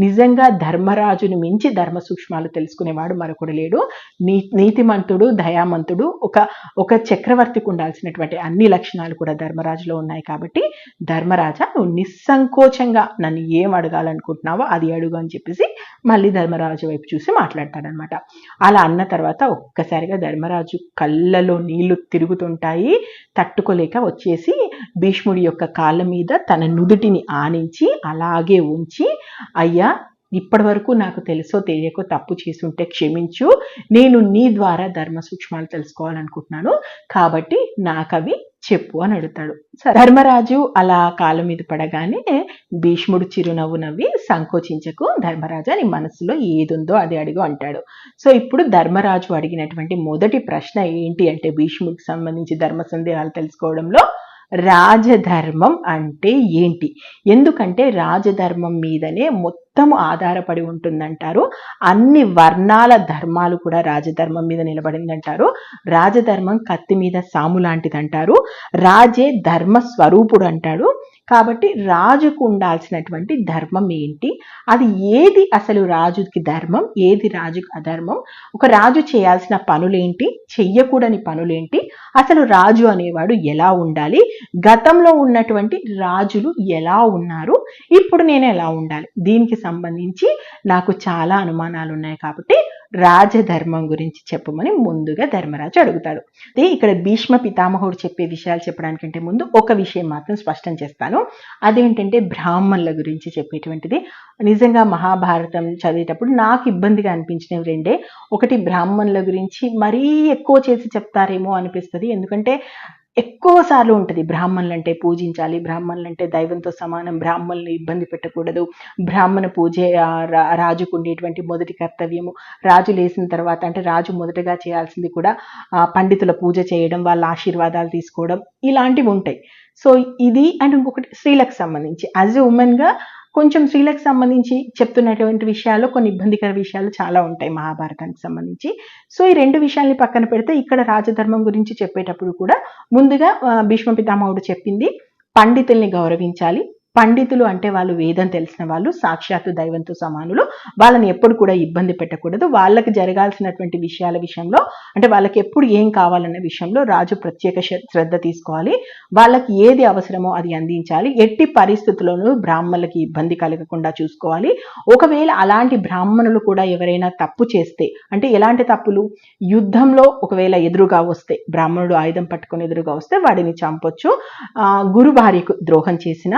నిజంగా ధర్మరాజుని మించి ధర్మ సూక్ష్మాలు తెలుసుకునేవాడు మరొకడు లేడు. నీతిమంతుడు, దయామంతుడు, ఒక చక్రవర్తికి ఉండాల్సినటువంటి అన్ని లక్షణాలు కూడా ధర్మరాజులో ఉన్నాయి. కాబట్టి ధర్మరాజా, నువ్వు నిస్సంకోచంగా నన్ను ఏం అడగాలనుకుంటున్నావో అది అడుగు అని చెప్పేసి మళ్ళీ ధర్మరాజు వైపు చూసి మాట్లాడతాడనమాట. అలా అన్న తర్వాత ఒక్కసారిగా ధర్మరాజు కళ్ళలో నీళ్లు తిరుగుతుంటాయి. తట్టుకోలేక వచ్చేసి భీష్ముడి యొక్క కాళ్ళ మీద తన నుదుటిని ఆనించి అలాగే ఉంచి, అయ్యా, ఇప్పటి వరకు నాకు తెలుసో తెలియకో తప్పు చేసుంటే క్షమించు, నేను నీ ద్వారా ధర్మ సూక్ష్మాలు తెలుసుకోవాలనుకుంటున్నాను, కాబట్టి నాకవి చెప్పు అని అడుగుతాడు. ధర్మరాజు అలా కాళ్ళ మీద పడగానే భీష్ముడు చిరునవ్వు నవ్వి, సంకోచించకు ధర్మరాజా, నీ మనసులో ఏదుందో అది అడుగు అంటాడు. సో ఇప్పుడు ధర్మరాజు అడిగినటువంటి మొదటి ప్రశ్న ఏంటి అంటే, భీష్ముడికి సంబంధించి ధర్మ సందేహాలు తెలుసుకోవడంలో రాజధర్మం అంటే ఏంటి? ఎందుకంటే రాజధర్మం మీదనే మొత్తం ఆధారపడి ఉంటుందంటారు. అన్ని వర్ణాల ధర్మాలు కూడా రాజధర్మం మీద నిలబడిందంటారు. రాజధర్మం కత్తి మీద సాము లాంటిదంటారు. రాజే ధర్మ స్వరూపుడు అంటాడు. కాబట్టి రాజుకు ఉండాల్సినటువంటి ధర్మం ఏంటి, అది ఏది అసలు రాజుకి ధర్మం, ఏది రాజుకి అధర్మం, ఒక రాజు చేయాల్సిన పనులేంటి, చెయ్యకూడని పనులేంటి, అసలు రాజు అనేవాడు ఎలా ఉండాలి, గతంలో ఉన్నటువంటి రాజులు ఎలా ఉన్నారు, ఇప్పుడు నేను ఎలా ఉండాలి, దీనికి సంబంధించి నాకు చాలా అనుమానాలు ఉన్నాయి. కాబట్టి రాజధర్మం గురించి చెప్పమని ముందుగా ధర్మరాజు అడుగుతాడు. ఇక్కడ భీష్మ పితామహుడు చెప్పే విషయాలు చెప్పడానికంటే ముందు ఒక విషయం మాత్రం స్పష్టం చేస్తాను. అదేంటంటే బ్రాహ్మణుల గురించి చెప్పేటువంటిది. నిజంగా మహాభారతం చదివేటప్పుడు నాకు ఇబ్బందిగా అనిపించినవి రెండే. ఒకటి, బ్రాహ్మణుల గురించి మరీ ఎక్కువ చేసి చెప్తారేమో అనిపిస్తుంది. ఎందుకంటే ఎక్కువ సార్లు ఉంటుంది బ్రాహ్మణులు అంటే పూజించాలి, బ్రాహ్మణులు అంటే దైవంతో సమానం, బ్రాహ్మణులు ఇబ్బంది పెట్టకూడదు, బ్రాహ్మణ పూజే రాజుకు ఉండేటువంటి మొదటి కర్తవ్యము, రాజు లేచిన తర్వాత అంటే రాజు మొదటగా చేయాల్సింది కూడా పండితుల పూజ చేయడం, వాళ్ళ ఆశీర్వాదాలు తీసుకోవడం, ఇలాంటివి ఉంటాయి. సో ఇది అండ్ ఇంకొకటి స్త్రీలకు సంబంధించి యాజ్ ఎ ఉమెన్గా కొంచెం స్త్రీలకు సంబంధించి చెప్తున్నటువంటి విషయాల్లో కొన్ని ఇబ్బందికర విషయాలు చాలా ఉంటాయి మహాభారతానికి సంబంధించి. సో ఈ రెండు విషయాల్ని పక్కన పెడితే ఇక్కడ రాజధర్మం గురించి చెప్పేటప్పుడు కూడా ముందుగా భీష్మ పితామహుడు చెప్పింది పండితుల్ని గౌరవించాలి. పండితులు అంటే వాళ్ళు వేదం తెలిసిన వాళ్ళు, సాక్షాత్తు దైవంతో సమానులు, వాళ్ళని ఎప్పుడు కూడా ఇబ్బంది పెట్టకూడదు. వాళ్ళకి జరగాల్సినటువంటి విషయాల విషయంలో అంటే వాళ్ళకి ఎప్పుడు ఏం కావాలన్న విషయంలో రాజు ప్రత్యేక శ్రద్ధ తీసుకోవాలి. వాళ్ళకి ఏది అవసరమో అది అందించాలి. ఎట్టి పరిస్థితుల్లోనూ బ్రాహ్మణులకి ఇబ్బంది కలగకుండా చూసుకోవాలి. ఒకవేళ అలాంటి బ్రాహ్మణులు కూడా ఎవరైనా తప్పు చేస్తే, అంటే ఎలాంటి తప్పులు, యుద్ధంలో ఒకవేళ ఎదురుగా వస్తే, బ్రాహ్మణుడు ఆయుధం పట్టుకొని ఎదురుగా వస్తే వాడిని చంపొచ్చు. గురు భార్యకు ద్రోహం చేసిన